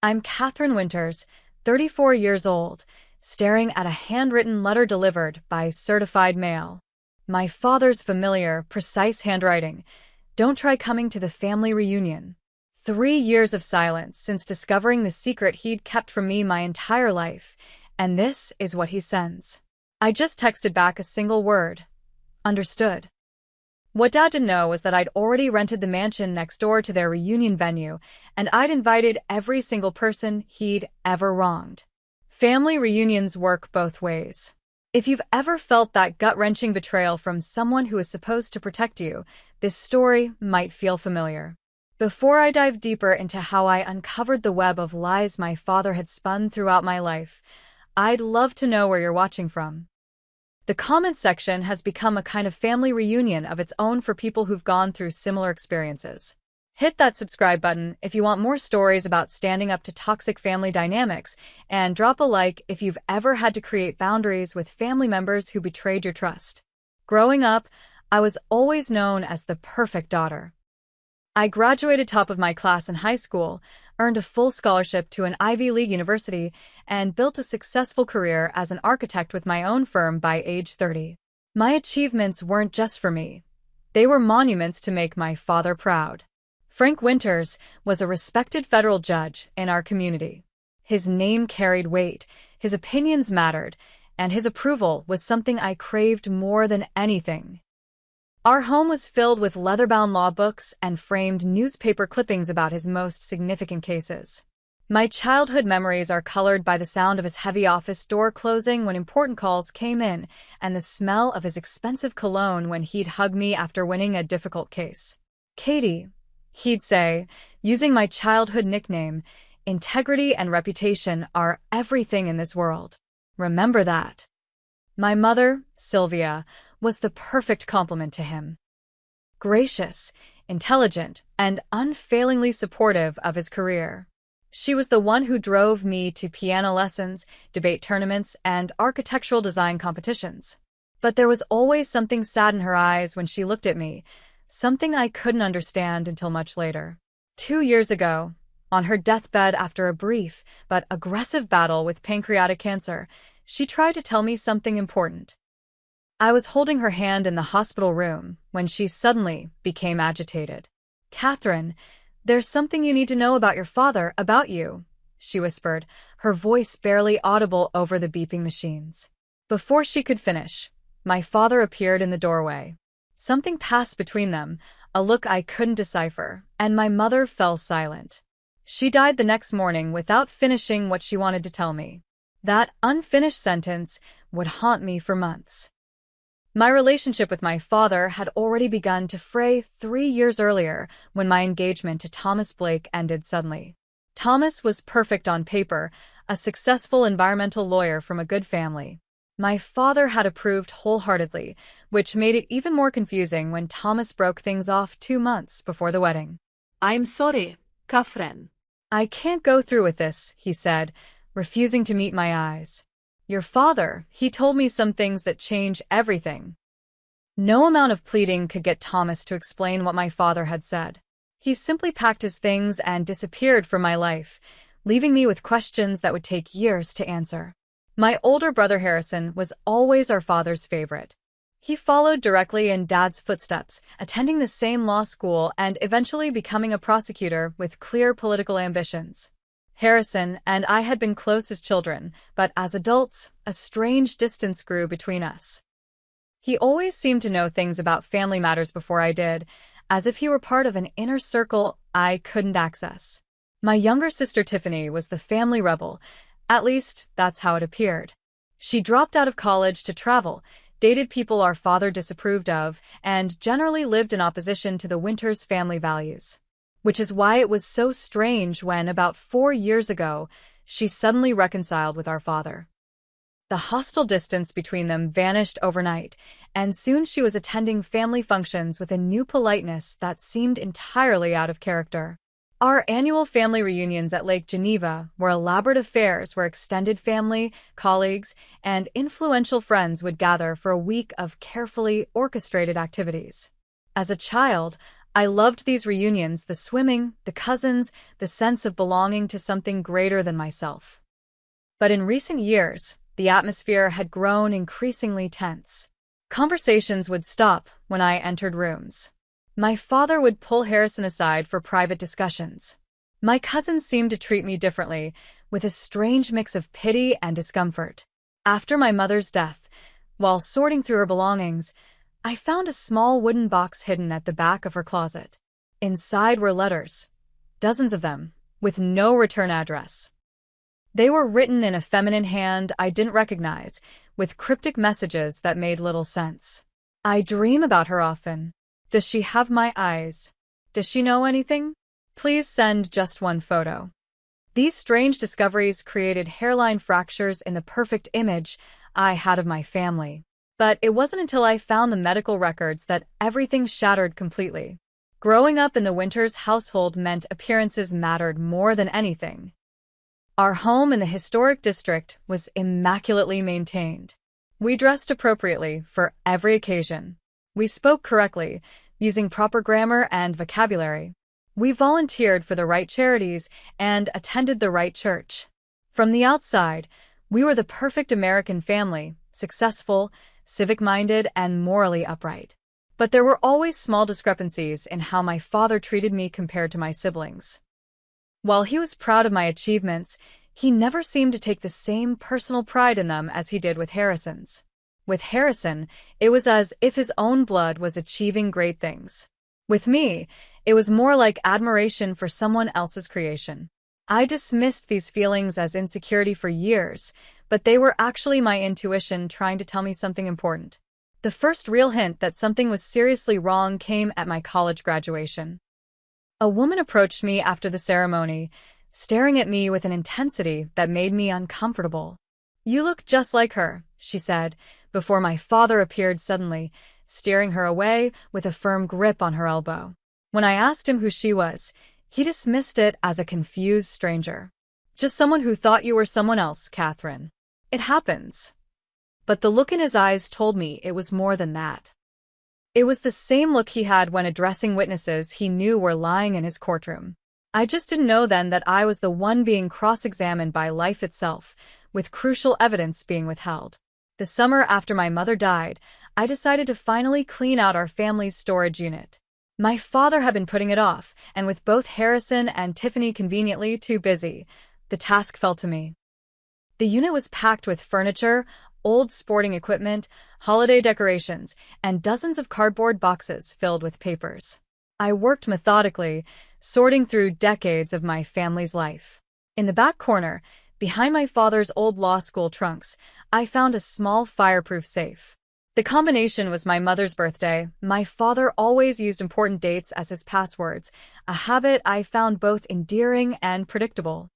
I'm Catherine Winters, 34 years old, staring at a handwritten letter delivered by certified mail. My father's familiar, precise handwriting. Don't try coming to the family reunion. 3 years of silence since discovering the secret he'd kept from me my entire life, and this is what he sends. I just texted back a single word. Understood. What Dad didn't know was that I'd already rented the mansion next door to their reunion venue, and I'd invited every single person he'd ever wronged. Family reunions work both ways. If you've ever felt that gut-wrenching betrayal from someone who is supposed to protect you, this story might feel familiar. Before I dive deeper into how I uncovered the web of lies my father had spun throughout my life, I'd love to know where you're watching from. The comments section has become a kind of family reunion of its own for people who've gone through similar experiences. Hit that subscribe button if you want more stories about standing up to toxic family dynamics, and drop a like if you've ever had to create boundaries with family members who betrayed your trust. Growing up, I was always known as the perfect daughter. I graduated top of my class in high school, earned a full scholarship to an Ivy League university, and built a successful career as an architect with my own firm by age 30. My achievements weren't just for me. They were monuments to make my father proud. Frank Winters was a respected federal judge in our community. His name carried weight, his opinions mattered, and his approval was something I craved more than anything. Our home was filled with leather-bound law books and framed newspaper clippings about his most significant cases. My childhood memories are colored by the sound of his heavy office door closing when important calls came in, and the smell of his expensive cologne when he'd hug me after winning a difficult case. "Katie," he'd say, using my childhood nickname, "integrity and reputation are everything in this world. Remember that." My mother, Sylvia, was the perfect complement to him. Gracious, intelligent, and unfailingly supportive of his career. She was the one who drove me to piano lessons, debate tournaments, and architectural design competitions. But there was always something sad in her eyes when she looked at me, something I couldn't understand until much later. 2 years ago, on her deathbed after a brief but aggressive battle with pancreatic cancer, she tried to tell me something important. I was holding her hand in the hospital room when she suddenly became agitated. "Catherine, there's something you need to know about your father, about you," she whispered, her voice barely audible over the beeping machines. Before she could finish, my father appeared in the doorway. Something passed between them, a look I couldn't decipher, and my mother fell silent. She died the next morning without finishing what she wanted to tell me. That unfinished sentence would haunt me for months. My relationship with my father had already begun to fray 3 years earlier when my engagement to Thomas Blake ended suddenly. Thomas was perfect on paper, a successful environmental lawyer from a good family. My father had approved wholeheartedly, which made it even more confusing when Thomas broke things off 2 months before the wedding. "I'm sorry, Catherine." "I can't go through with this," he said, refusing to meet my eyes. "Your father, he told me some things that change everything." No amount of pleading could get Thomas to explain what my father had said. He simply packed his things and disappeared from my life, leaving me with questions that would take years to answer. My older brother Harrison was always our father's favorite. He followed directly in Dad's footsteps, attending the same law school and eventually becoming a prosecutor with clear political ambitions. Harrison and I had been close as children, but as adults, a strange distance grew between us. He always seemed to know things about family matters before I did, as if he were part of an inner circle I couldn't access. My younger sister Tiffany was the family rebel, at least that's how it appeared. She dropped out of college to travel, dated people our father disapproved of, and generally lived in opposition to the Winters family values. Which is why it was so strange when, about 4 years ago, she suddenly reconciled with our father. The hostile distance between them vanished overnight, and soon she was attending family functions with a new politeness that seemed entirely out of character. Our annual family reunions at Lake Geneva were elaborate affairs where extended family, colleagues, and influential friends would gather for a week of carefully orchestrated activities. As a child, I loved these reunions, the swimming, the cousins, the sense of belonging to something greater than myself. But in recent years, the atmosphere had grown increasingly tense. Conversations would stop when I entered rooms. My father would pull Harrison aside for private discussions. My cousins seemed to treat me differently, with a strange mix of pity and discomfort. After my mother's death, while sorting through her belongings, I found a small wooden box hidden at the back of her closet. Inside were letters, dozens of them, with no return address. They were written in a feminine hand I didn't recognize, with cryptic messages that made little sense. I dream about her often. Does she have my eyes? Does she know anything? Please send just one photo. These strange discoveries created hairline fractures in the perfect image I had of my family. But it wasn't until I found the medical records that everything shattered completely. Growing up in the Winters household meant appearances mattered more than anything. Our home in the historic district was immaculately maintained. We dressed appropriately for every occasion. We spoke correctly, using proper grammar and vocabulary. We volunteered for the right charities and attended the right church. From the outside, we were the perfect American family, successful, civic-minded, and morally upright. But there were always small discrepancies in how my father treated me compared to my siblings. While he was proud of my achievements, he never seemed to take the same personal pride in them as he did with Harrison's. With Harrison, it was as if his own blood was achieving great things. With me, it was more like admiration for someone else's creation. I dismissed these feelings as insecurity for years, but they were actually my intuition trying to tell me something important. The first real hint that something was seriously wrong came at my college graduation. A woman approached me after the ceremony, staring at me with an intensity that made me uncomfortable. "You look just like her," she said, before my father appeared suddenly, steering her away with a firm grip on her elbow. When I asked him who she was, he dismissed it as a confused stranger. "Just someone who thought you were someone else, Catherine. It happens." But the look in his eyes told me it was more than that. It was the same look he had when addressing witnesses he knew were lying in his courtroom. I just didn't know then that I was the one being cross-examined by life itself, with crucial evidence being withheld. The summer after my mother died, I decided to finally clean out our family's storage unit. My father had been putting it off, and with both Harrison and Tiffany conveniently too busy, the task fell to me. The unit was packed with furniture, old sporting equipment, holiday decorations, and dozens of cardboard boxes filled with papers. I worked methodically, sorting through decades of my family's life. In the back corner, behind my father's old law school trunks, I found a small fireproof safe. The combination was my mother's birthday. My father always used important dates as his passwords, a habit I found both endearing and predictable.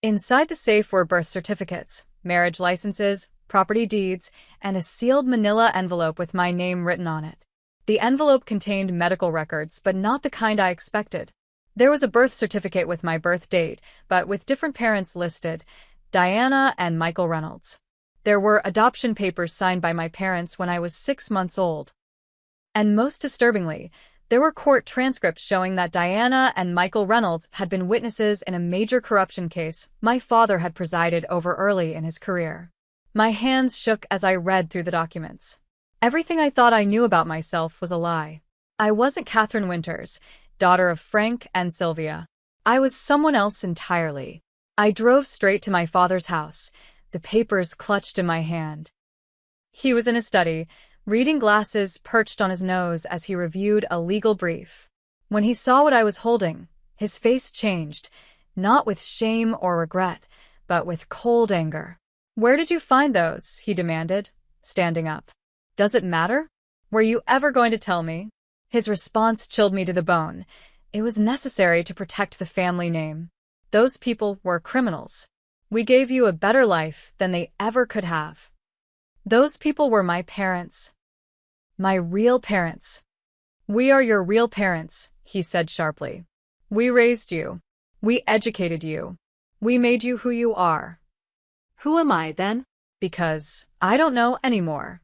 Inside the safe were birth certificates, marriage licenses, property deeds, and a sealed manila envelope with my name written on it. The envelope contained medical records, but not the kind I expected. There was a birth certificate with my birth date, but with different parents listed, Diana and Michael Reynolds. There were adoption papers signed by my parents when I was 6 months old. And most disturbingly, there were court transcripts showing that Diana and Michael Reynolds had been witnesses in a major corruption case my father had presided over early in his career. My hands shook as I read through the documents. Everything I thought I knew about myself was a lie. I wasn't Catherine Winters, daughter of Frank and Sylvia. I was someone else entirely. I drove straight to my father's house, the papers clutched in my hand. He was in his study, reading glasses perched on his nose as he reviewed a legal brief. When he saw what I was holding, his face changed, not with shame or regret, but with cold anger. "Where did you find those?" he demanded, standing up. "Does it matter? Were you ever going to tell me?" His response chilled me to the bone. It was necessary to protect the family name. Those people were criminals. We gave you a better life than they ever could have. Those people were my parents. My real parents. "We are your real parents," he said sharply. "We raised you. We educated you. We made you who you are." Who am I, then? "Because I don't know anymore."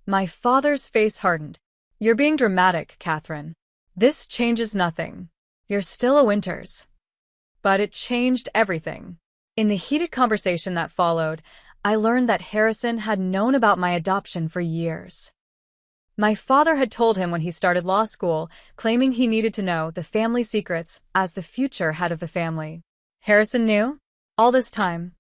My father's face hardened. "You're being dramatic, Catherine. This changes nothing. You're still a Winters. But it changed everything. In the heated conversation that followed, I learned that Harrison had known about my adoption for years. My father had told him when he started law school, claiming he needed to know the family secrets as the future head of the family. Harrison knew? All this time.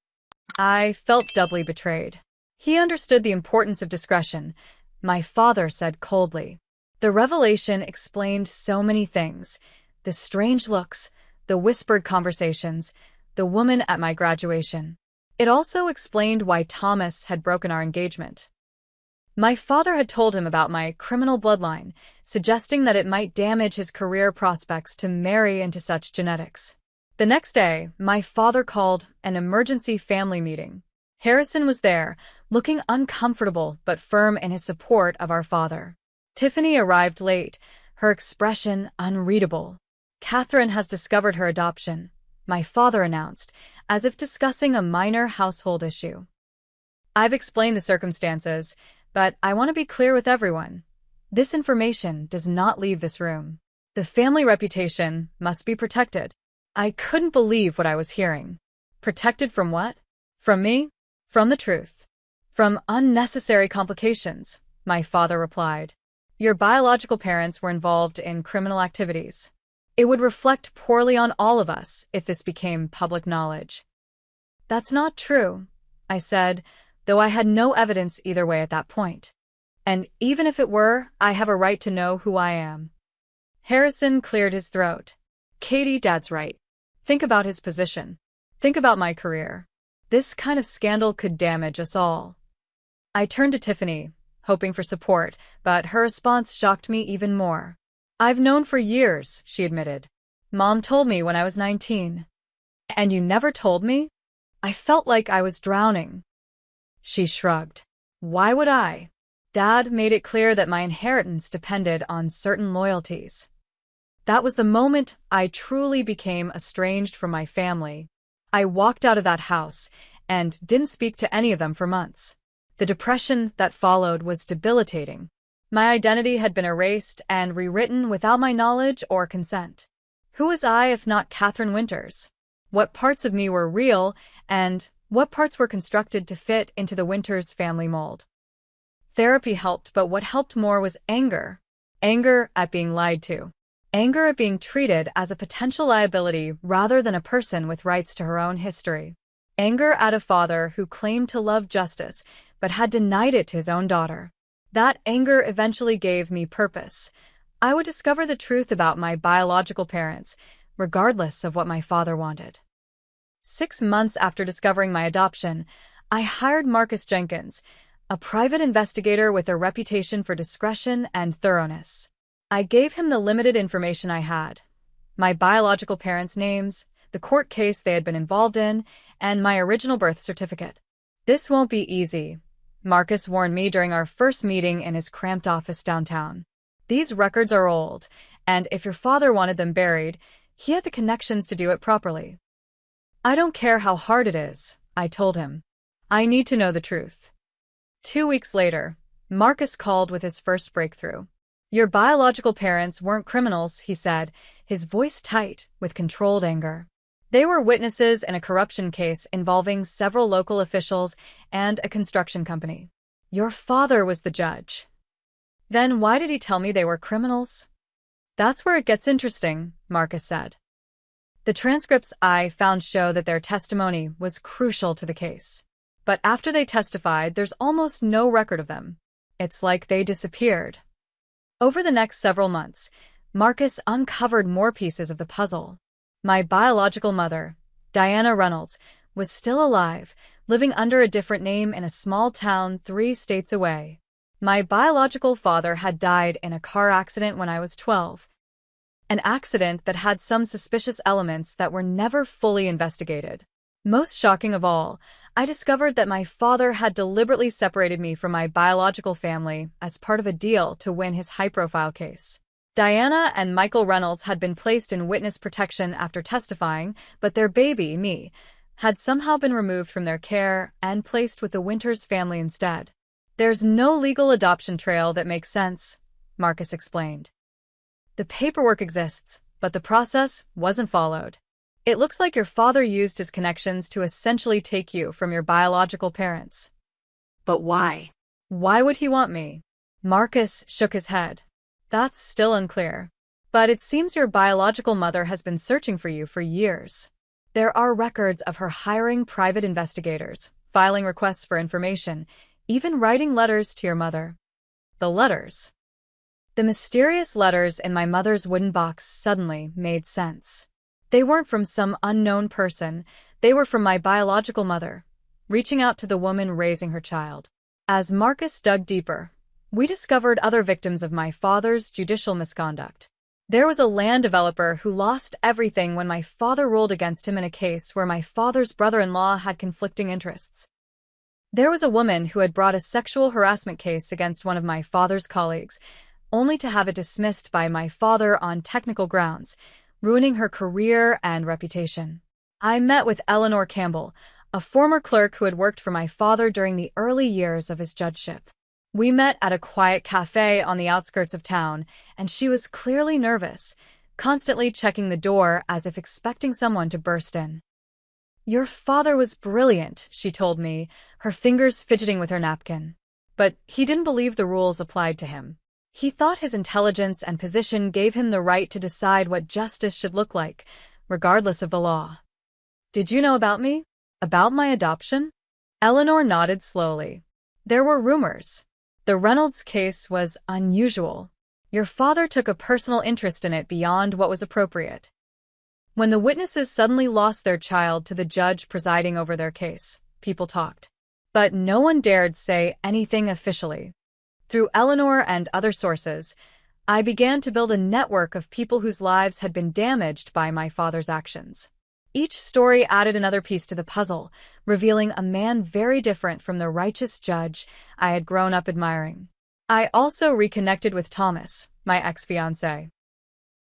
I felt doubly betrayed. He understood the importance of discretion, my father said coldly. The revelation explained so many things. The strange looks, the whispered conversations, the woman at my graduation. It also explained why Thomas had broken our engagement. My father had told him about my criminal bloodline, suggesting that it might damage his career prospects to marry into such genetics. The next day, my father called an emergency family meeting. Harrison was there, looking uncomfortable but firm in his support of our father. Tiffany arrived late, her expression unreadable. Catherine has discovered her adoption, my father announced, as if discussing a minor household issue. I've explained the circumstances, but I want to be clear with everyone. This information does not leave this room. The family reputation must be protected. I couldn't believe what I was hearing. Protected from what? From me? From the truth. From unnecessary complications, my father replied. Your biological parents were involved in criminal activities. It would reflect poorly on all of us if this became public knowledge. That's not true, I said, though I had no evidence either way at that point. And even if it were, I have a right to know who I am. Harrison cleared his throat. Katie, Dad's right. Think about his position. Think about my career. This kind of scandal could damage us all. I turned to Tiffany, hoping for support, but her response shocked me even more. I've known for years, she admitted. Mom told me when I was 19. And you never told me? I felt like I was drowning. She shrugged. Why would I? Dad made it clear that my inheritance depended on certain loyalties. That was the moment I truly became estranged from my family. I walked out of that house and didn't speak to any of them for months. The depression that followed was debilitating. My identity had been erased and rewritten without my knowledge or consent. Who was I if not Catherine Winters? What parts of me were real, and what parts were constructed to fit into the Winters family mold? Therapy helped, but what helped more was anger. Anger at being lied to. Anger at being treated as a potential liability rather than a person with rights to her own history. Anger at a father who claimed to love justice, but had denied it to his own daughter. That anger eventually gave me purpose. I would discover the truth about my biological parents, regardless of what my father wanted. 6 months after discovering my adoption, I hired Marcus Jenkins, a private investigator with a reputation for discretion and thoroughness. I gave him the limited information I had: my biological parents' names, the court case they had been involved in, and my original birth certificate. This won't be easy, Marcus warned me during our first meeting in his cramped office downtown. These records are old, and if your father wanted them buried, he had the connections to do it properly. I don't care how hard it is, I told him. I need to know the truth. 2 weeks later, Marcus called with his first breakthrough. Your biological parents weren't criminals, he said, his voice tight with controlled anger. They were witnesses in a corruption case involving several local officials and a construction company. Your father was the judge. Then why did he tell me they were criminals? That's where it gets interesting, Marcus said. The transcripts I found show that their testimony was crucial to the case. But after they testified, there's almost no record of them. It's like they disappeared. Over the next several months, Marcus uncovered more pieces of the puzzle. My biological mother, Diana Reynolds, was still alive, living under a different name in a small town 3 states away. My biological father had died in a car accident when I was 12. An accident that had some suspicious elements that were never fully investigated. Most shocking of all, I discovered that my father had deliberately separated me from my biological family as part of a deal to win his high-profile case. Diana and Michael Reynolds had been placed in witness protection after testifying, but their baby, me, had somehow been removed from their care and placed with the Winters family instead. There's no legal adoption trail that makes sense, Marcus explained. The paperwork exists, but the process wasn't followed. It looks like your father used his connections to essentially take you from your biological parents. But why? Why would he want me? Marcus shook his head. That's still unclear. But it seems your biological mother has been searching for you for years. There are records of her hiring private investigators, filing requests for information, even writing letters to your mother. The letters. The mysterious letters in my mother's wooden box suddenly made sense. They weren't from some unknown person, they were from my biological mother, reaching out to the woman raising her child. As Marcus dug deeper, we discovered other victims of my father's judicial misconduct. There was a land developer who lost everything when my father ruled against him in a case where my father's brother-in-law had conflicting interests. There was a woman who had brought a sexual harassment case against one of my father's colleagues, only to have it dismissed by my father on technical grounds, ruining her career and reputation. I met with Eleanor Campbell, a former clerk who had worked for my father during the early years of his judgeship. We met at a quiet cafe on the outskirts of town, and she was clearly nervous, constantly checking the door as if expecting someone to burst in. "Your father was brilliant," she told me, her fingers fidgeting with her napkin. But he didn't believe the rules applied to him. He thought his intelligence and position gave him the right to decide what justice should look like, regardless of the law. "Did you know about me? About my adoption?" Eleanor nodded slowly. "There were rumors. The Reynolds case was unusual. Your father took a personal interest in it beyond what was appropriate. When the witnesses suddenly lost their child to the judge presiding over their case, people talked. But no one dared say anything officially. Through Eleanor and other sources, I began to build a network of people whose lives had been damaged by my father's actions. Each story added another piece to the puzzle, revealing a man very different from the righteous judge I had grown up admiring. I also reconnected with Thomas, my ex-fiancé.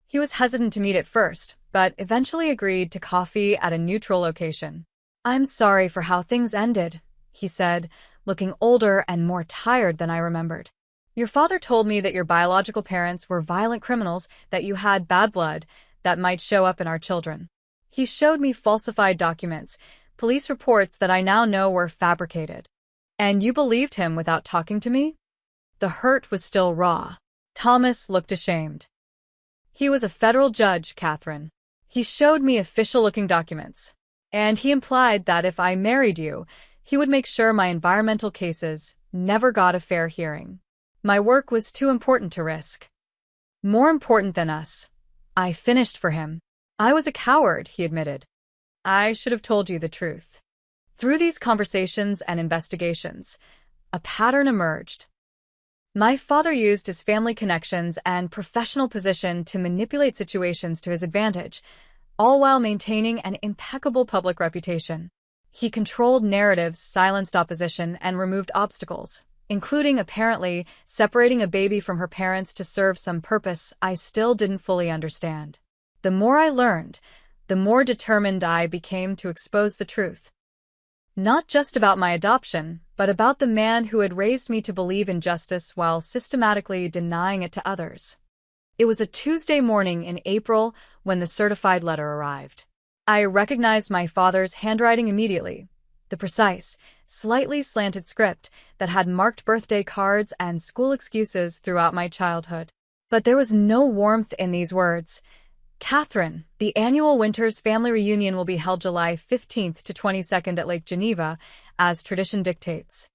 He was hesitant to meet at first, but eventually agreed to coffee at a neutral location. "I'm sorry for how things ended," he said, looking older and more tired than I remembered. "Your father told me that your biological parents were violent criminals, that you had bad blood that might show up in our children. He showed me falsified documents, police reports that I now know were fabricated. And you believed him without talking to me?" The hurt was still raw. Thomas looked ashamed. "He was a federal judge, Catherine. He showed me official-looking documents. And he implied that if I married you, he would make sure my environmental cases never got a fair hearing. My work was too important to risk. More important than us. I finished for him. I was a coward," he admitted. "I should have told you the truth." Through these conversations and investigations, a pattern emerged. My father used his family connections and professional position to manipulate situations to his advantage, all while maintaining an impeccable public reputation. He controlled narratives, silenced opposition, and removed obstacles, including apparently separating a baby from her parents to serve some purpose I still didn't fully understand. The more I learned, the more determined I became to expose the truth. Not just about my adoption, but about the man who had raised me to believe in justice while systematically denying it to others. It was a Tuesday morning in April when the certified letter arrived. I recognized my father's handwriting immediately, the precise, slightly slanted script that had marked birthday cards and school excuses throughout my childhood. But there was no warmth in these words. "Catherine, the annual Winters family reunion will be held July 15th to 22nd at Lake Geneva, as tradition dictates.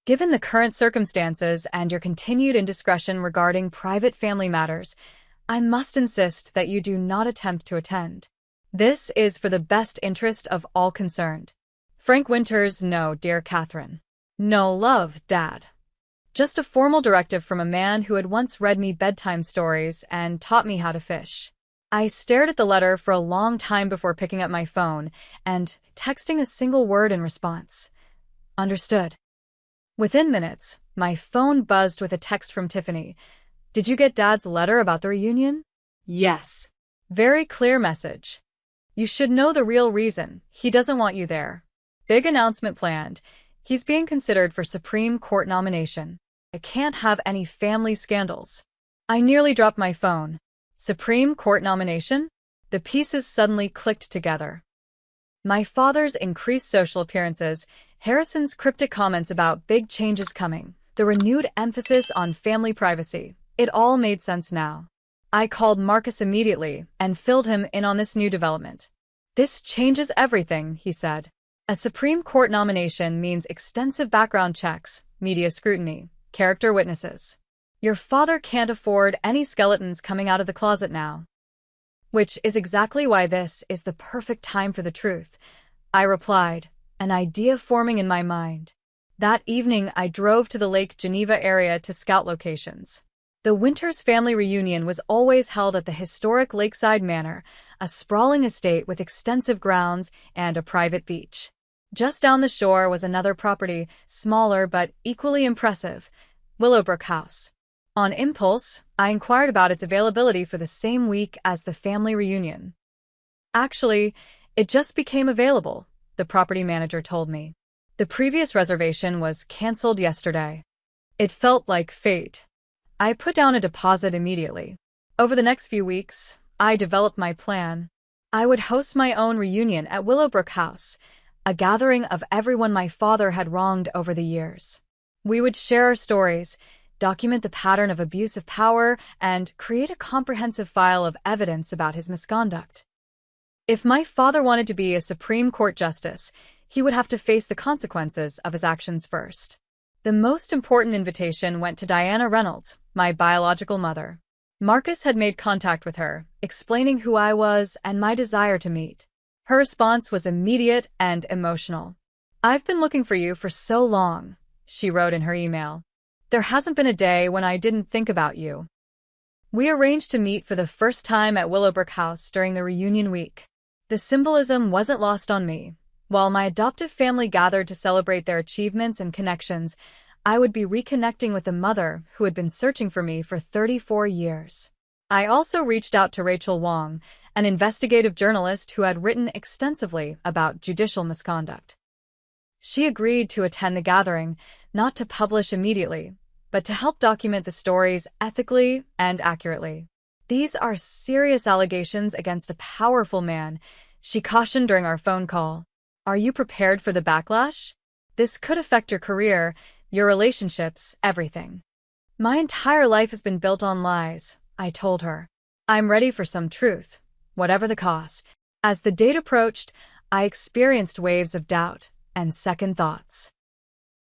Given the current circumstances and your continued indiscretion regarding private family matters, I must insist that you do not attempt to attend. This is for the best interest of all concerned. Frank Winters, no, dear Catherine. No love, Dad." Just a formal directive from a man who had once read me bedtime stories and taught me how to fish. I stared at the letter for a long time before picking up my phone and texting a single word in response. "Understood." Within minutes, my phone buzzed with a text from Tiffany. "Did you get Dad's letter about the reunion?" Yes. Very clear message. "You should know the real reason. He doesn't want you there. Big announcement planned. He's being considered for Supreme Court nomination. I can't have any family scandals." I nearly dropped my phone. Supreme Court nomination? The pieces suddenly clicked together. My father's increased social appearances, Harrison's cryptic comments about big changes coming, the renewed emphasis on family privacy. It all made sense now. I called Marcus immediately and filled him in on this new development. This changes everything, he said. A Supreme Court nomination means extensive background checks, media scrutiny, character witnesses. Your father can't afford any skeletons coming out of the closet now. Which is exactly why this is the perfect time for the truth, I replied, an idea forming in my mind. That evening, I drove to the Lake Geneva area to scout locations. The Winters family reunion was always held at the historic Lakeside Manor, a sprawling estate with extensive grounds and a private beach. Just down the shore was another property, smaller but equally impressive, Willowbrook House. On impulse, I inquired about its availability for the same week as the family reunion. Actually, it just became available, the property manager told me. The previous reservation was canceled yesterday. It felt like fate. I put down a deposit immediately. Over the next few weeks, I developed my plan. I would host my own reunion at Willowbrook House, a gathering of everyone my father had wronged over the years. We would share our stories, document the pattern of abuse of power, and create a comprehensive file of evidence about his misconduct. If my father wanted to be a Supreme Court justice, he would have to face the consequences of his actions first. The most important invitation went to Diana Reynolds, my biological mother. Marcus had made contact with her, explaining who I was and my desire to meet. Her response was immediate and emotional. "I've been looking for you for so long," she wrote in her email. "There hasn't been a day when I didn't think about you." We arranged to meet for the first time at Willowbrook House during the reunion week. The symbolism wasn't lost on me. While my adoptive family gathered to celebrate their achievements and connections, I would be reconnecting with a mother who had been searching for me for 34 years. I also reached out to Rachel Wong, an investigative journalist who had written extensively about judicial misconduct. She agreed to attend the gathering, not to publish immediately, but to help document the stories ethically and accurately. "These are serious allegations against a powerful man," she cautioned during our phone call. "Are you prepared for the backlash? This could affect your career, your relationships, everything." "My entire life has been built on lies," I told her. "I'm ready for some truth, whatever the cost." As the date approached, I experienced waves of doubt and second thoughts.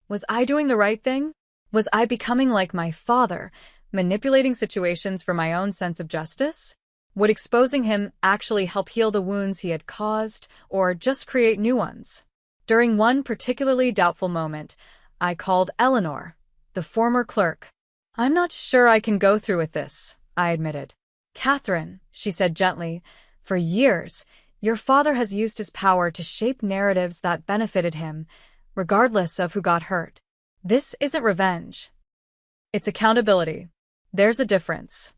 Was I doing the right thing? Was I becoming like my father, manipulating situations for my own sense of justice? Would exposing him actually help heal the wounds he had caused, or just create new ones? During one particularly doubtful moment, I called Eleanor, the former clerk. "I'm not sure I can go through with this," I admitted. "Catherine," she said gently, "for years, your father has used his power to shape narratives that benefited him, regardless of who got hurt. This isn't revenge. It's accountability. There's a difference."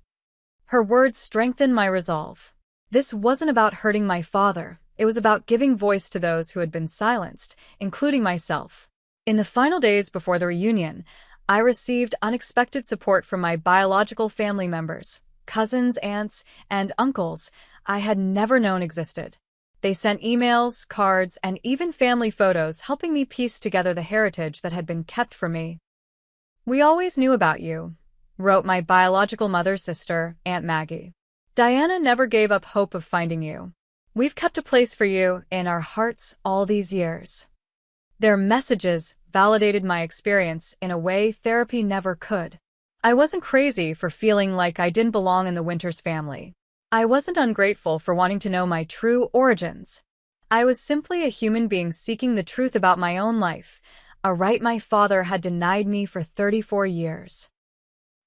Her words strengthened my resolve. This wasn't about hurting my father. It was about giving voice to those who had been silenced, including myself. In the final days before the reunion, I received unexpected support from my biological family members, cousins, aunts, and uncles I had never known existed. They sent emails, cards, and even family photos helping me piece together the heritage that had been kept from me. "We always knew about you," wrote my biological mother's sister, Aunt Maggie. "Diana never gave up hope of finding you. We've kept a place for you in our hearts all these years." Their messages validated my experience in a way therapy never could. I wasn't crazy for feeling like I didn't belong in the Winters family. I wasn't ungrateful for wanting to know my true origins. I was simply a human being seeking the truth about my own life, a right my father had denied me for 34 years.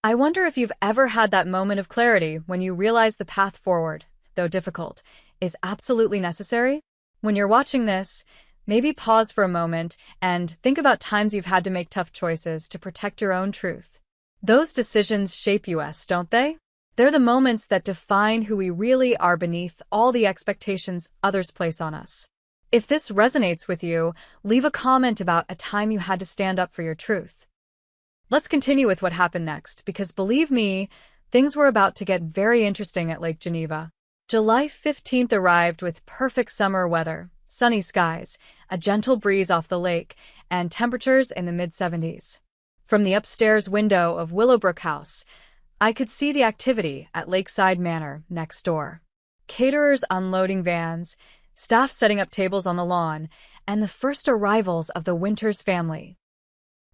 I wonder if you've ever had that moment of clarity when you realize the path forward, though difficult, is absolutely necessary? When you're watching this, maybe pause for a moment and think about times you've had to make tough choices to protect your own truth. Those decisions shape us, don't they? They're the moments that define who we really are beneath all the expectations others place on us. If this resonates with you, leave a comment about a time you had to stand up for your truth. Let's continue with what happened next, because believe me, Things were about to get very interesting at Lake Geneva. July 15th arrived with perfect summer weather, sunny skies, a gentle breeze off the lake, and temperatures in the mid-70s. From the upstairs window of Willowbrook House, I could see the activity at Lakeside Manor next door. Caterers unloading vans, staff setting up tables on the lawn, and the first arrivals of the Winters family.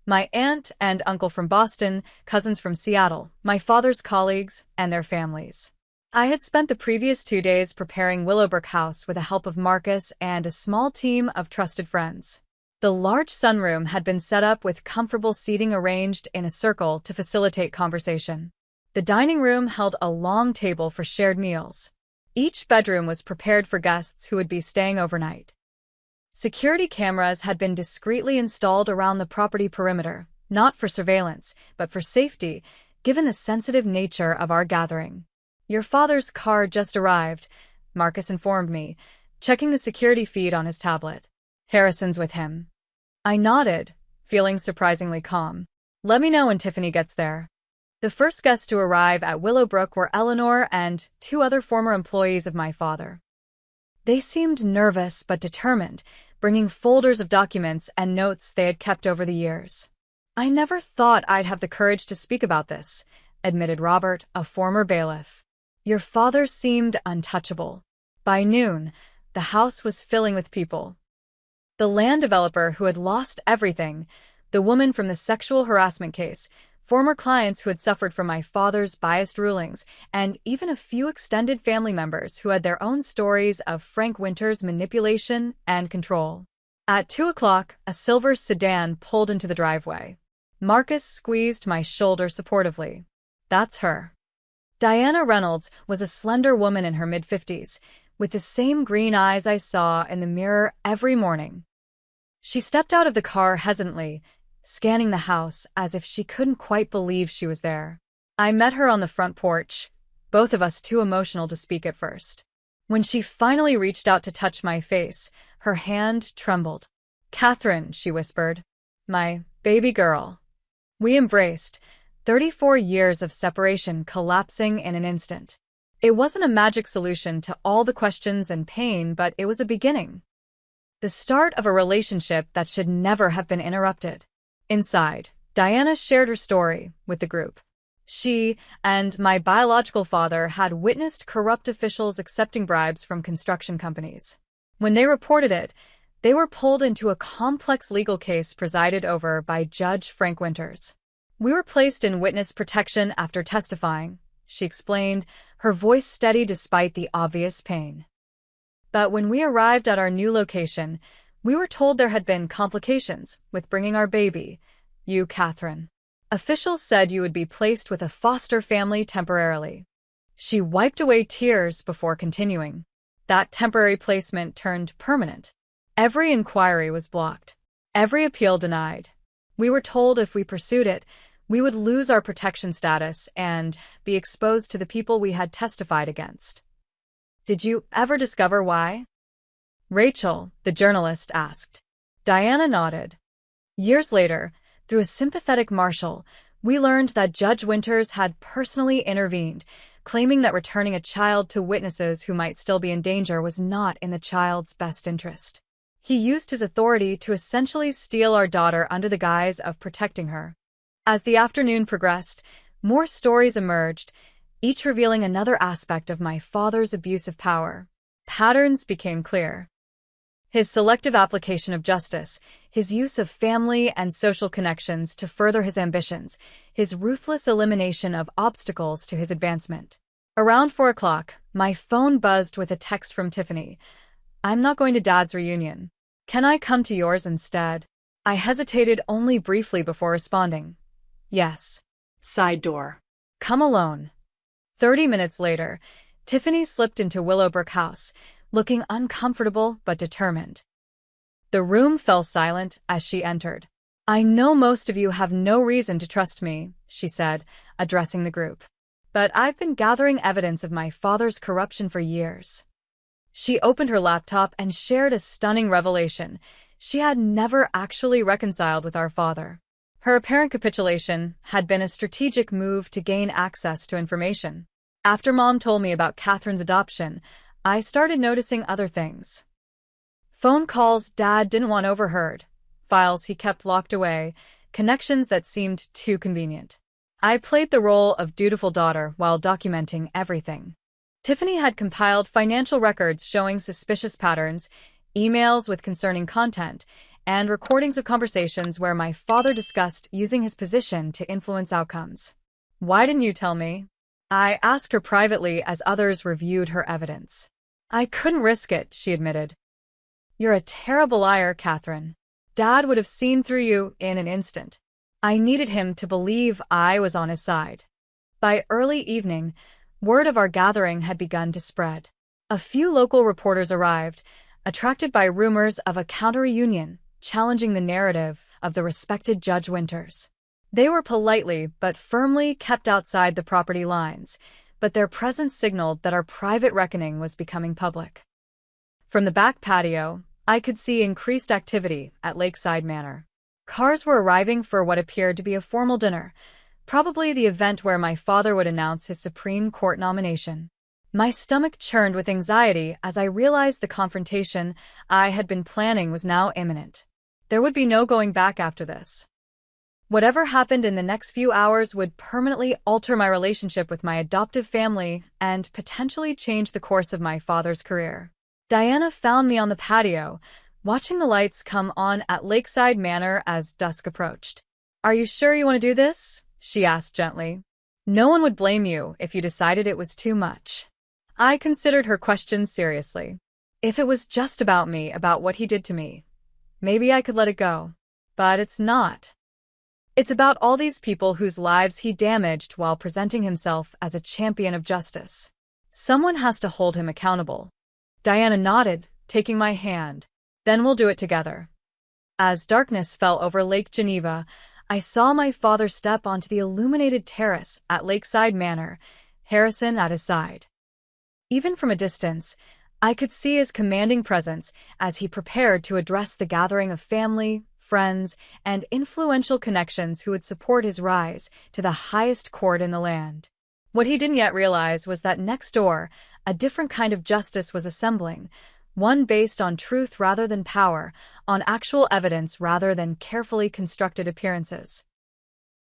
My aunt and uncle from Boston, cousins from Seattle, my father's colleagues, and their families. I had spent the previous 2 days preparing Willowbrook House with the help of Marcus and a small team of trusted friends. The large sunroom had been set up with comfortable seating arranged in a circle to facilitate conversation. The dining room held a long table for shared meals. Each bedroom was prepared for guests who would be staying overnight. Security cameras had been discreetly installed around the property perimeter, not for surveillance, but for safety, given the sensitive nature of our gathering. "Your father's car just arrived," Marcus informed me, checking the security feed on his tablet. "Harrison's with him." I nodded, feeling surprisingly calm. "Let me know when Tiffany gets there." The first guests to arrive at Willowbrook were Eleanor and 2 other former employees of my father. They seemed nervous but determined, bringing folders of documents and notes they had kept over the years. "I never thought I'd have the courage to speak about this," admitted Robert, a former bailiff. "Your father seemed untouchable." By noon, the house was filling with people. The land developer who had lost everything, the woman from the sexual harassment case, former clients who had suffered from my father's biased rulings, and even a few extended family members who had their own stories of Frank Winters' manipulation and control. At 2 o'clock, a silver sedan pulled into the driveway. Marcus squeezed my shoulder supportively. "That's her." Diana Reynolds was a slender woman in her mid-50s, with the same green eyes I saw in the mirror every morning. She stepped out of the car hesitantly, scanning the house as if she couldn't quite believe she was there. I met her on the front porch, both of us too emotional to speak at first. When she finally reached out to touch my face, her hand trembled. "Catherine," she whispered. "My baby girl." We embraced, 34 years of separation collapsing in an instant. It wasn't a magic solution to all the questions and pain, but it was a beginning. The start of a relationship that should never have been interrupted. Inside, Diana shared her story with the group. She and my biological father had witnessed corrupt officials accepting bribes from construction companies. When they reported it, they were pulled into a complex legal case presided over by Judge Frank Winters. "We were placed in witness protection after testifying," she explained, her voice steady despite the obvious pain. "But when we arrived at our new location, we were told there had been complications with bringing our baby, you, Catherine. Officials said you would be placed with a foster family temporarily." She wiped away tears before continuing. "That temporary placement turned permanent. Every inquiry was blocked. Every appeal denied. We were told if we pursued it, we would lose our protection status and be exposed to the people we had testified against." "Did you ever discover why?" Rachel, the journalist, asked. Diana nodded. "Years later, through a sympathetic marshal, we learned that Judge Winters had personally intervened, claiming that returning a child to witnesses who might still be in danger was not in the child's best interest. He used his authority to essentially steal our daughter under the guise of protecting her." As the afternoon progressed, more stories emerged, each revealing another aspect of my father's abuse of power. Patterns became clear. His selective application of justice, his use of family and social connections to further his ambitions, his ruthless elimination of obstacles to his advancement. Around 4 o'clock, my phone buzzed with a text from Tiffany. "I'm not going to Dad's reunion. Can I come to yours instead?" I hesitated only briefly before responding. "Yes." Side door. "Come alone." 30 minutes later, Tiffany slipped into Willowbrook House, looking uncomfortable but determined. The room fell silent as she entered. "I know most of you have no reason to trust me," she said, addressing the group. "But I've been gathering evidence of my father's corruption for years." She opened her laptop and shared a stunning revelation. She had never actually reconciled with our father. Her apparent capitulation had been a strategic move to gain access to information. After Mom told me about Catherine's adoption, I started noticing other things. Phone calls Dad didn't want overheard, files he kept locked away, connections that seemed too convenient. I played the role of dutiful daughter while documenting everything. Tiffany had compiled financial records showing suspicious patterns, emails with concerning content, and recordings of conversations where my father discussed using his position to influence outcomes. "Why didn't you tell me?" I asked her privately as others reviewed her evidence. "I couldn't risk it," she admitted. "You're a terrible liar, Catherine. Dad would have seen through you in an instant." I needed him to believe I was on his side. By early evening, word of our gathering had begun to spread. A few local reporters arrived, attracted by rumors of a counter-reunion, challenging the narrative of the respected Judge Winters. They were politely but firmly kept outside the property lines, but their presence signaled that our private reckoning was becoming public. From the back patio, I could see increased activity at Lakeside Manor. Cars were arriving for what appeared to be a formal dinner, probably the event where my father would announce his Supreme Court nomination. My stomach churned with anxiety as I realized the confrontation I had been planning was now imminent. There would be no going back after this. Whatever happened in the next few hours would permanently alter my relationship with my adoptive family and potentially change the course of my father's career. Diana found me on the patio, watching the lights come on at Lakeside Manor as dusk approached. "Are you sure you want to do this?" she asked gently. "No one would blame you if you decided it was too much." I considered her question seriously. If it was just about me, about what he did to me, maybe I could let it go. But it's not. It's about all these people whose lives he damaged while presenting himself as a champion of justice. Someone has to hold him accountable. Diana nodded, taking my hand. "Then we'll do it together." As darkness fell over Lake Geneva, I saw my father step onto the illuminated terrace at Lakeside Manor, Harrison at his side. Even from a distance, I could see his commanding presence as he prepared to address the gathering of family, friends, and influential connections who would support his rise to the highest court in the land. What he didn't yet realize was that next door, a different kind of justice was assembling, one based on truth rather than power, on actual evidence rather than carefully constructed appearances.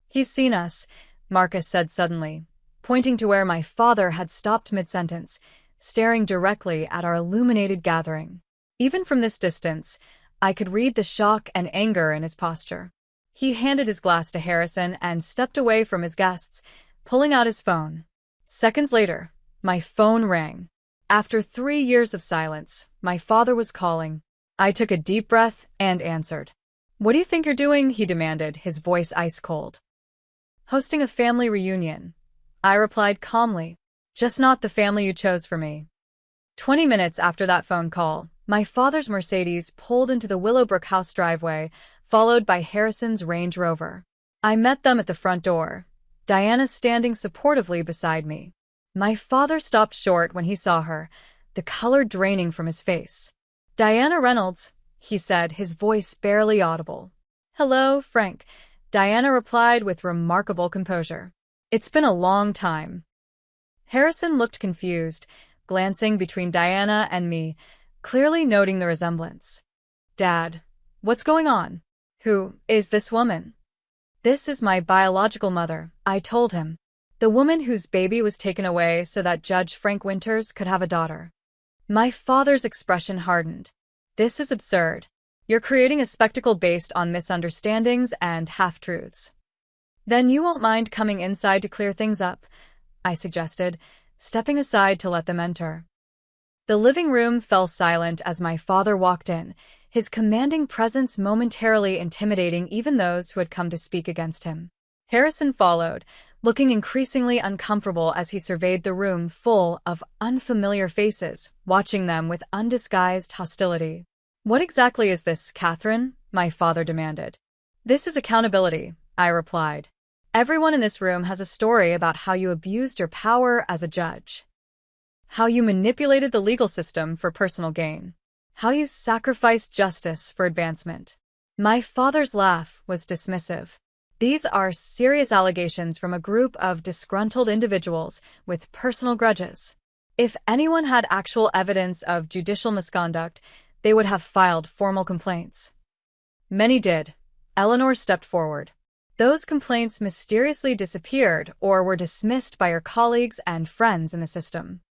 "He's seen us," Marcus said suddenly, pointing to where my father had stopped mid-sentence, staring directly at our illuminated gathering. Even from this distance, I could read the shock and anger in his posture. He handed his glass to Harrison and stepped away from his guests, pulling out his phone. Seconds later, my phone rang. After 3 years of silence, my father was calling. I took a deep breath and answered. "What do you think you're doing?" he demanded, his voice ice-cold. "Hosting a family reunion," I replied calmly. "Just not the family you chose for me." 20 minutes after that phone call, my father's Mercedes pulled into the Willowbrook house driveway, followed by Harrison's Range Rover. I met them at the front door, Diana standing supportively beside me. My father stopped short when he saw her, the color draining from his face. "Diana Reynolds," he said, his voice barely audible. "Hello, Frank," Diana replied with remarkable composure. "It's been a long time." Harrison looked confused, glancing between Diana and me, clearly noting the resemblance. "Dad, what's going on? Who is this woman?" "This is my biological mother," I told him. "The woman whose baby was taken away so that Judge Frank Winters could have a daughter." My father's expression hardened. "This is absurd. You're creating a spectacle based on misunderstandings and half-truths." "Then you won't mind coming inside to clear things up," I suggested, stepping aside to let them enter. The living room fell silent as my father walked in, his commanding presence momentarily intimidating even those who had come to speak against him. Harrison followed, looking increasingly uncomfortable as he surveyed the room full of unfamiliar faces, watching them with undisguised hostility. "What exactly is this, Catherine?" my father demanded. "This is accountability," I replied. "Everyone in this room has a story about how you abused your power as a judge. How you manipulated the legal system for personal gain. How you sacrificed justice for advancement." My father's laugh was dismissive. These are serious allegations from a group of disgruntled individuals with personal grudges. If anyone had actual evidence of judicial misconduct, they would have filed formal complaints. Many did. Eleanor stepped forward. Those complaints mysteriously disappeared or were dismissed by her colleagues and friends in the system.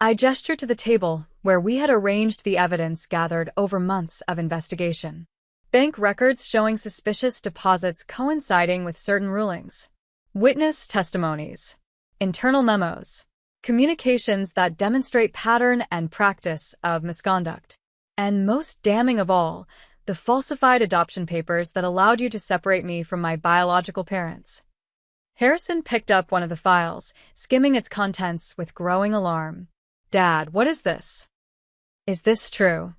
I gestured to the table where we had arranged the evidence gathered over months of investigation. Bank records showing suspicious deposits coinciding with certain rulings. Witness testimonies. Internal memos. Communications that demonstrate pattern and practice of misconduct. And most damning of all, the falsified adoption papers that allowed you to separate me from my biological parents. Harrison picked up one of the files, skimming its contents with growing alarm. Dad, what is this? Is this true?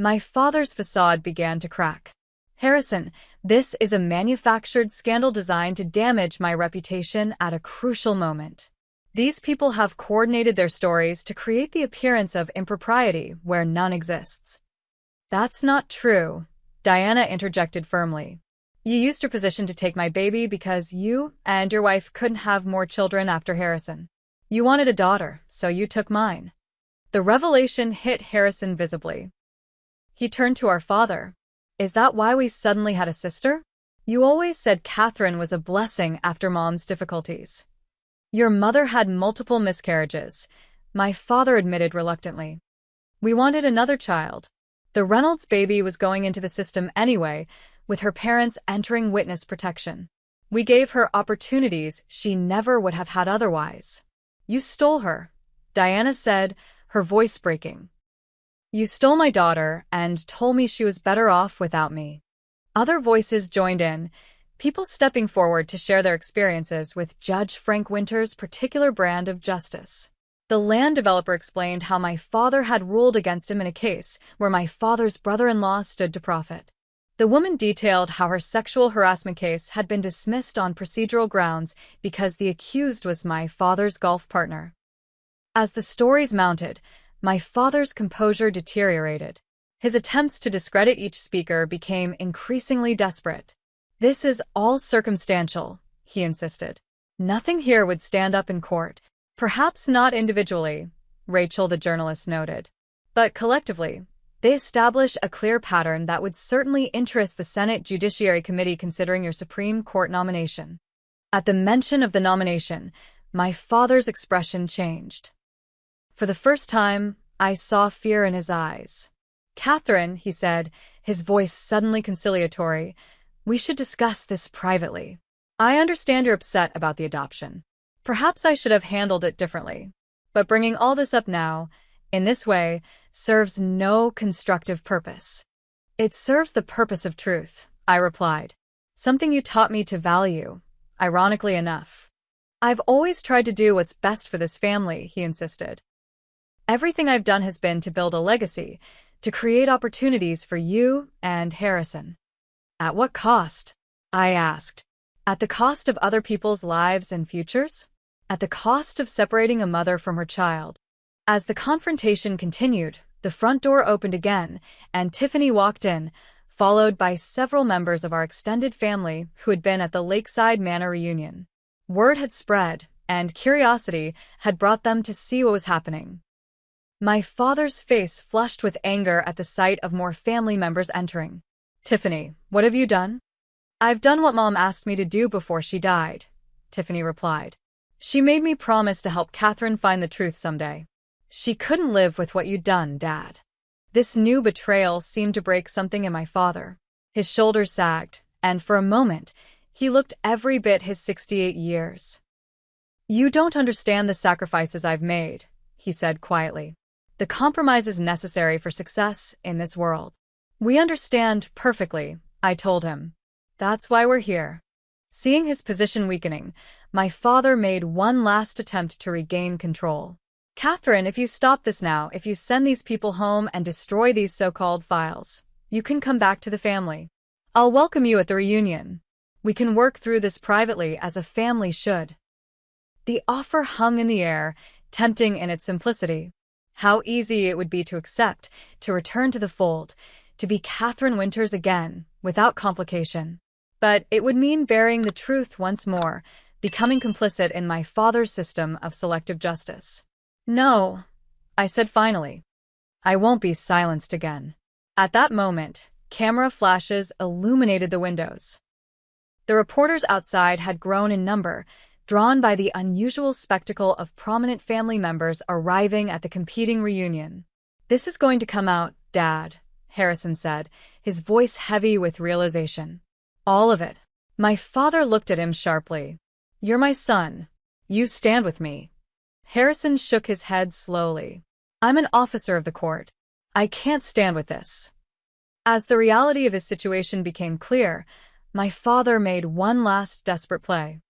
My father's facade began to crack. Harrison, this is a manufactured scandal designed to damage my reputation at a crucial moment. These people have coordinated their stories to create the appearance of impropriety where none exists. That's not true, Diana interjected firmly. You used your position to take my baby because you and your wife couldn't have more children after Harrison. You wanted a daughter, so you took mine. The revelation hit Harrison visibly. He turned to our father. Is that why we suddenly had a sister? You always said Catherine was a blessing after Mom's difficulties. Your mother had multiple miscarriages, my father admitted reluctantly. We wanted another child. The Reynolds baby was going into the system anyway, with her parents entering witness protection. We gave her opportunities she never would have had otherwise. You stole her, Diana said, her voice breaking. You stole my daughter and told me she was better off without me. Other voices joined in, people stepping forward to share their experiences with Judge Frank Winter's particular brand of justice. The land developer explained how my father had ruled against him in a case where my father's brother-in-law stood to profit. The woman detailed how her sexual harassment case had been dismissed on procedural grounds because the accused was my father's golf partner. As the stories mounted, my father's composure deteriorated. His attempts to discredit each speaker became increasingly desperate. This is all circumstantial, he insisted. Nothing here would stand up in court. Perhaps not individually, Rachel the journalist noted. But collectively, they establish a clear pattern that would certainly interest the Senate Judiciary Committee considering your Supreme Court nomination. At the mention of the nomination, my father's expression changed. For the first time, I saw fear in his eyes. Catherine, he said, his voice suddenly conciliatory, we should discuss this privately. I understand you're upset about the adoption. Perhaps I should have handled it differently. But bringing all this up now, in this way, serves no constructive purpose. It serves the purpose of truth, I replied. Something you taught me to value, ironically enough. I've always tried to do what's best for this family, he insisted. Everything I've done has been to build a legacy, to create opportunities for you and Harrison. At what cost? I asked. At the cost of other people's lives and futures? At the cost of separating a mother from her child? As the confrontation continued, the front door opened again, and Tiffany walked in, followed by several members of our extended family who had been at the Lakeside Manor reunion. Word had spread, and curiosity had brought them to see what was happening. My father's face flushed with anger at the sight of more family members entering. Tiffany, what have you done? I've done what Mom asked me to do before she died, Tiffany replied. She made me promise to help Catherine find the truth someday. She couldn't live with what you'd done, Dad. This new betrayal seemed to break something in my father. His shoulders sagged, and for a moment, he looked every bit his 68 years. You don't understand the sacrifices I've made, he said quietly. The compromises necessary for success in this world. We understand perfectly, I told him. That's why we're here. Seeing his position weakening, my father made one last attempt to regain control. Catherine, if you stop this now, if you send these people home and destroy these so-called files, you can come back to the family. I'll welcome you at the reunion. We can work through this privately as a family should. The offer hung in the air, tempting in its simplicity. How easy it would be to accept, to return to the fold, to be Catherine Winters again, without complication. But it would mean bearing the truth once more, becoming complicit in my father's system of selective justice. No, I said finally. I won't be silenced again. At that moment, camera flashes illuminated the windows. The reporters outside had grown in number, drawn by the unusual spectacle of prominent family members arriving at the competing reunion. "This is going to come out, Dad," Harrison said, his voice heavy with realization. "All of it." My father looked at him sharply. "You're my son. You stand with me." Harrison shook his head slowly. "I'm an officer of the court. I can't stand with this." As the reality of his situation became clear, my father made one last desperate play.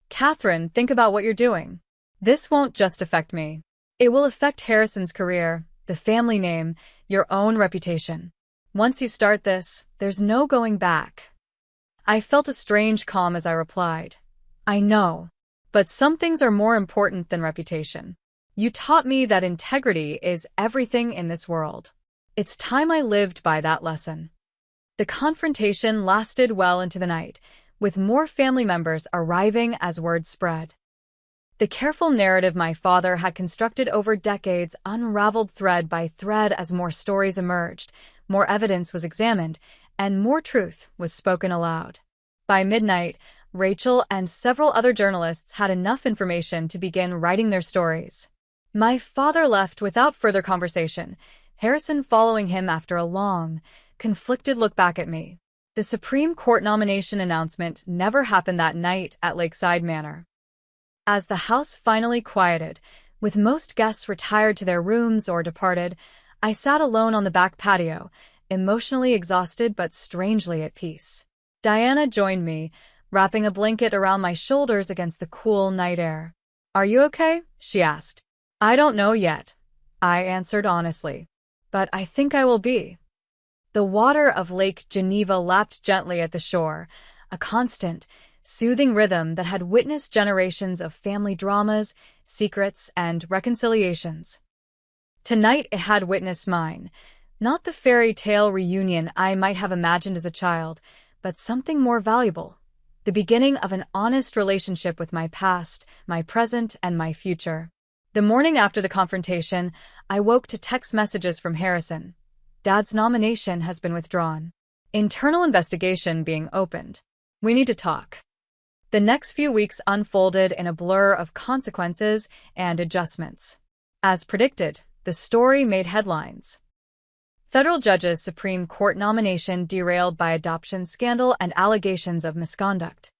"Catherine, think about what you're doing. This won't just affect me. It will affect Harrison's career, the family name, your own reputation. Once you start this, there's no going back." I felt a strange calm as I replied, "I know, but some things are more important than reputation. You taught me that integrity is everything in this world. It's time I lived by that lesson." The confrontation lasted well into the night, with more family members arriving as word spread. The careful narrative my father had constructed over decades unraveled thread by thread as more stories emerged, more evidence was examined, and more truth was spoken aloud. By midnight, Rachel and several other journalists had enough information to begin writing their stories. My father left without further conversation, Harrison following him after a long, conflicted look back at me. The Supreme Court nomination announcement never happened that night at Lakeside Manor. As the house finally quieted, with most guests retired to their rooms or departed, I sat alone on the back patio, emotionally exhausted but strangely at peace. Diana joined me, wrapping a blanket around my shoulders against the cool night air. "Are you okay?" she asked. "I don't know yet," I answered honestly. "But I think I will be." The water of Lake Geneva lapped gently at the shore, a constant, soothing rhythm that had witnessed generations of family dramas, secrets, and reconciliations. Tonight it had witnessed mine, not the fairy tale reunion I might have imagined as a child, but something more valuable, the beginning of an honest relationship with my past, my present, and my future. The morning after the confrontation, I woke to text messages from Harrison. "Dad's nomination has been withdrawn. Internal investigation being opened. We need to talk." The next few weeks unfolded in a blur of consequences and adjustments. As predicted, the story made headlines. Federal judge's Supreme Court nomination derailed by adoption scandal and allegations of misconduct.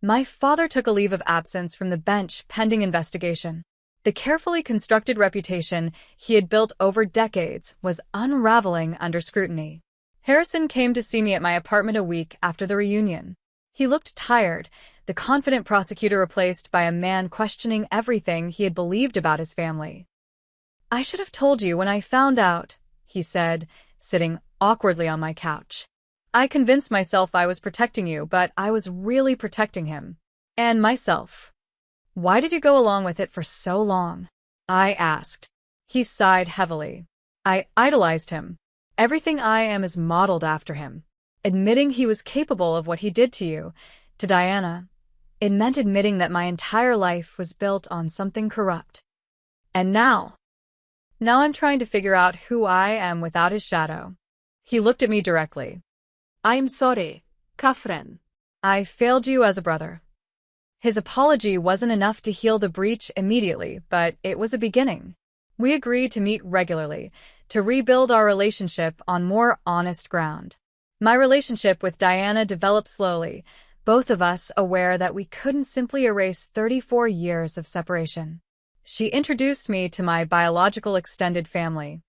My father took a leave of absence from the bench pending investigation. The carefully constructed reputation he had built over decades was unraveling under scrutiny. Harrison came to see me at my apartment a week after the reunion. He looked tired, the confident prosecutor replaced by a man questioning everything he had believed about his family. "I should have told you when I found out," he said, sitting awkwardly on my couch. "I convinced myself I was protecting you, but I was really protecting him. And myself." "Why did you go along with it for so long?" I asked. He sighed heavily. "I idolized him. Everything I am is modeled after him." Admitting he was capable of what he did to you, to Diana, it meant admitting that my entire life was built on something corrupt. And now I'm trying to figure out who I am without his shadow. He looked at me directly. "I'm sorry, Catherine. I failed you as a brother." His apology wasn't enough to heal the breach immediately, but it was a beginning. We agreed to meet regularly, to rebuild our relationship on more honest ground. My relationship with Diana developed slowly, both of us aware that we couldn't simply erase 34 years of separation. She introduced me to my biological extended family.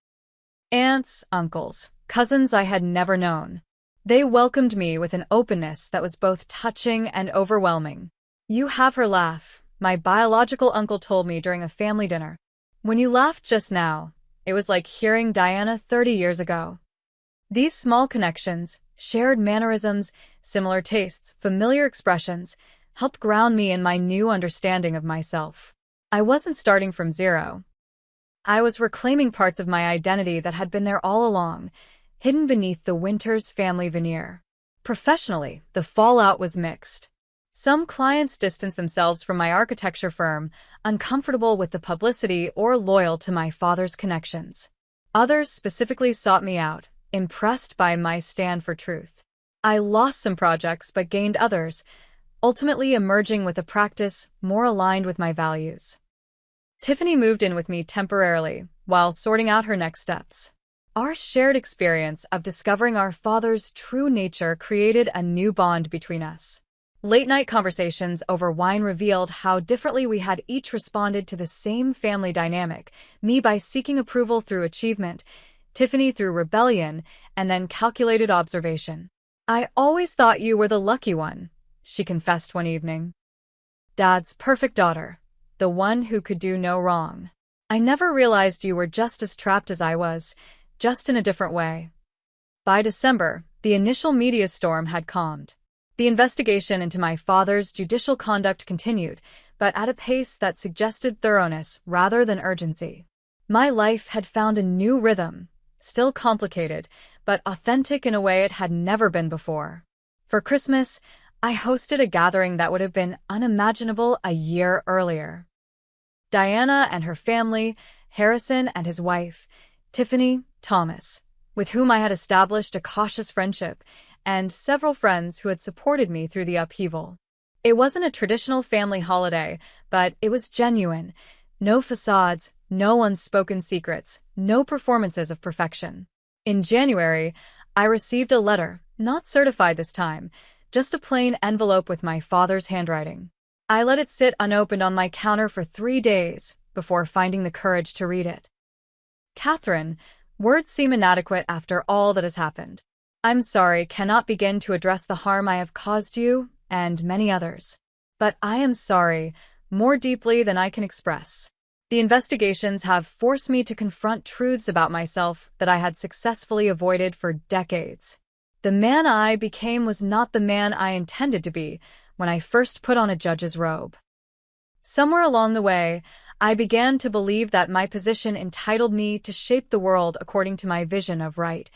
Aunts, uncles, cousins I had never known. They welcomed me with an openness that was both touching and overwhelming. "You have her laugh," my biological uncle told me during a family dinner. "When you laughed just now, it was like hearing Diana 30 years ago." These small connections, shared mannerisms, similar tastes, familiar expressions, helped ground me in my new understanding of myself. I wasn't starting from zero. I was reclaiming parts of my identity that had been there all along, hidden beneath the Winters family veneer. Professionally, the fallout was mixed. Some clients distanced themselves from my architecture firm, uncomfortable with the publicity or loyal to my father's connections. Others specifically sought me out, impressed by my stand for truth. I lost some projects but gained others, ultimately emerging with a practice more aligned with my values. Tiffany moved in with me temporarily, while sorting out her next steps. Our shared experience of discovering our father's true nature created a new bond between us. Late-night conversations over wine revealed how differently we had each responded to the same family dynamic, me by seeking approval through achievement, Tiffany through rebellion, and then calculated observation. "I always thought you were the lucky one," she confessed one evening. "Dad's perfect daughter, the one who could do no wrong. I never realized you were just as trapped as I was, just in a different way." By December, the initial media storm had calmed. The investigation into my father's judicial conduct continued, but at a pace that suggested thoroughness rather than urgency. My life had found a new rhythm, still complicated, but authentic in a way it had never been before. For Christmas, I hosted a gathering that would have been unimaginable a year earlier. Diana and her family, Harrison and his wife, Tiffany, Thomas, with whom I had established a cautious friendship, and several friends who had supported me through the upheaval. It wasn't a traditional family holiday, but it was genuine. No facades, no unspoken secrets, no performances of perfection. In January, I received a letter, not certified this time, just a plain envelope with my father's handwriting. I let it sit unopened on my counter for 3 days before finding the courage to read it. "Catherine, words seem inadequate after all that has happened. I'm sorry, cannot begin to address the harm I have caused you and many others. But I am sorry, more deeply than I can express. The investigations have forced me to confront truths about myself that I had successfully avoided for decades. The man I became was not the man I intended to be when I first put on a judge's robe. Somewhere along the way, I began to believe that my position entitled me to shape the world according to my vision of right,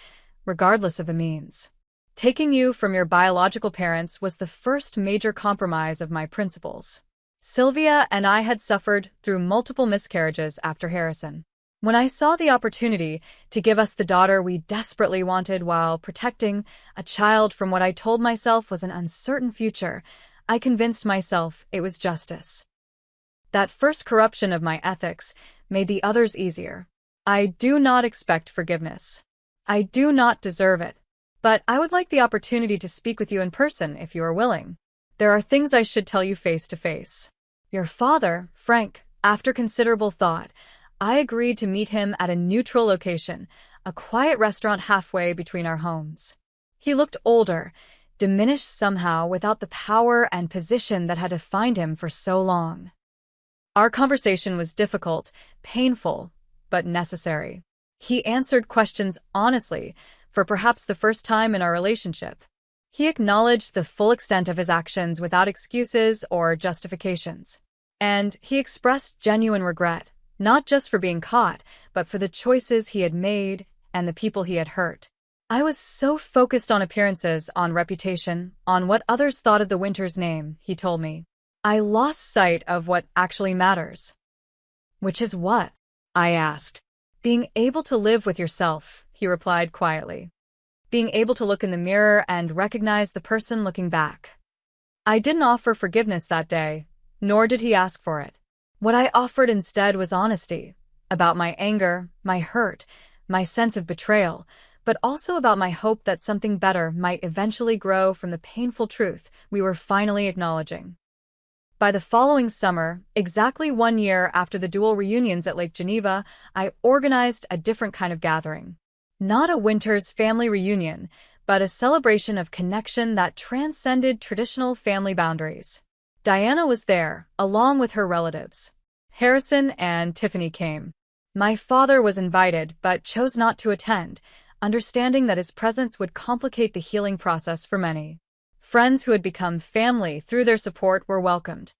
regardless of the means. Taking you from your biological parents was the first major compromise of my principles. Sylvia and I had suffered through multiple miscarriages after Harrison. When I saw the opportunity to give us the daughter we desperately wanted while protecting a child from what I told myself was an uncertain future, I convinced myself it was justice. That first corruption of my ethics made the others easier. I do not expect forgiveness. I do not deserve it. But I would like the opportunity to speak with you in person if you are willing. There are things I should tell you face to face. Your father, Frank, after considerable thought, I agreed to meet him at a neutral location, a quiet restaurant halfway between our homes. He looked older, diminished somehow without the power and position that had defined him for so long. Our conversation was difficult, painful, but necessary. He answered questions honestly, for perhaps the first time in our relationship. He acknowledged the full extent of his actions without excuses or justifications. And he expressed genuine regret, not just for being caught, but for the choices he had made and the people he had hurt. I was so focused on appearances, on reputation, on what others thought of the Winter's name, he told me. I lost sight of what actually matters. Which is what? I asked. Being able to live with yourself, he replied quietly. Being able to look in the mirror and recognize the person looking back. I didn't offer forgiveness that day, nor did he ask for it. What I offered instead was honesty, about my anger, my hurt, my sense of betrayal, but also about my hope that something better might eventually grow from the painful truth we were finally acknowledging. By the following summer, exactly 1 year after the dual reunions at Lake Geneva, I organized a different kind of gathering. Not a Winter's family reunion, but a celebration of connection that transcended traditional family boundaries. Diana was there, along with her relatives. Harrison and Tiffany came. My father was invited, but chose not to attend, understanding that his presence would complicate the healing process for many. Friends who had become family through their support were welcomed.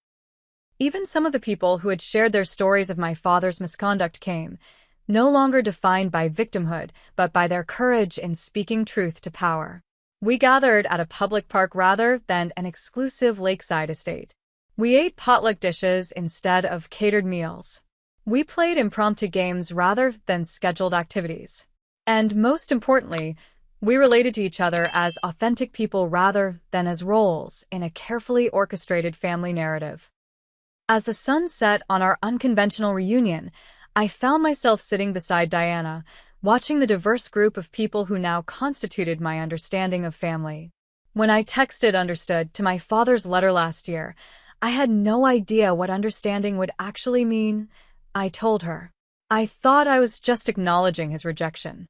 Even some of the people who had shared their stories of my father's misconduct came, no longer defined by victimhood, but by their courage in speaking truth to power. We gathered at a public park rather than an exclusive lakeside estate. We ate potluck dishes instead of catered meals. We played impromptu games rather than scheduled activities. And most importantly, we related to each other as authentic people rather than as roles in a carefully orchestrated family narrative. As the sun set on our unconventional reunion, I found myself sitting beside Diana, watching the diverse group of people who now constituted my understanding of family. When I texted understood to my father's letter last year, I had no idea what understanding would actually mean. I told her. I thought I was just acknowledging his rejection.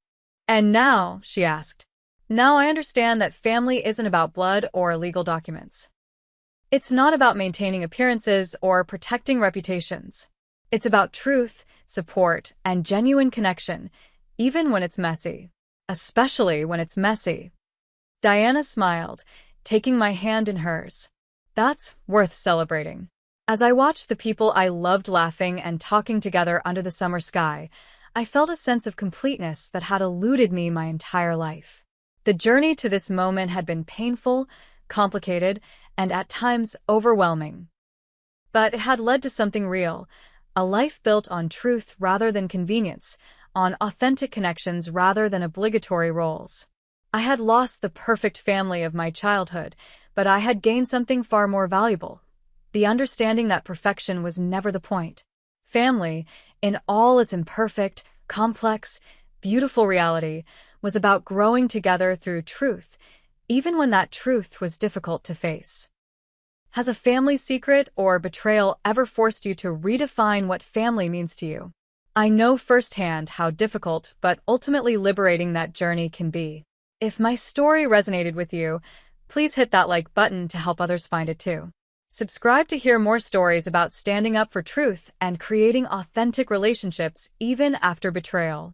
And now, she asked, now I understand that family isn't about blood or legal documents. It's not about maintaining appearances or protecting reputations. It's about truth, support, and genuine connection, even when it's messy. Especially when it's messy. Diana smiled, taking my hand in hers. That's worth celebrating. As I watched the people I loved laughing and talking together under the summer sky, I felt a sense of completeness that had eluded me my entire life. The journey to this moment had been painful, complicated, and at times overwhelming. But it had led to something real, a life built on truth rather than convenience, on authentic connections rather than obligatory roles. I had lost the perfect family of my childhood, but I had gained something far more valuable, the understanding that perfection was never the point. Family, in all its imperfect, complex, beautiful reality, was about growing together through truth, even when that truth was difficult to face. Has a family secret or betrayal ever forced you to redefine what family means to you? I know firsthand how difficult but ultimately liberating that journey can be. If my story resonated with you, please hit that like button to help others find it too. Subscribe to hear more stories about standing up for truth and creating authentic relationships even after betrayal.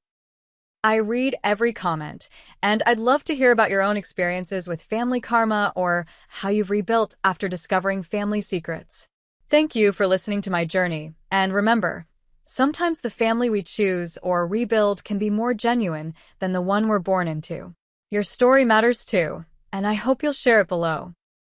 I read every comment, and I'd love to hear about your own experiences with family karma or how you've rebuilt after discovering family secrets. Thank you for listening to my journey, and remember, sometimes the family we choose or rebuild can be more genuine than the one we're born into. Your story matters too, and I hope you'll share it below.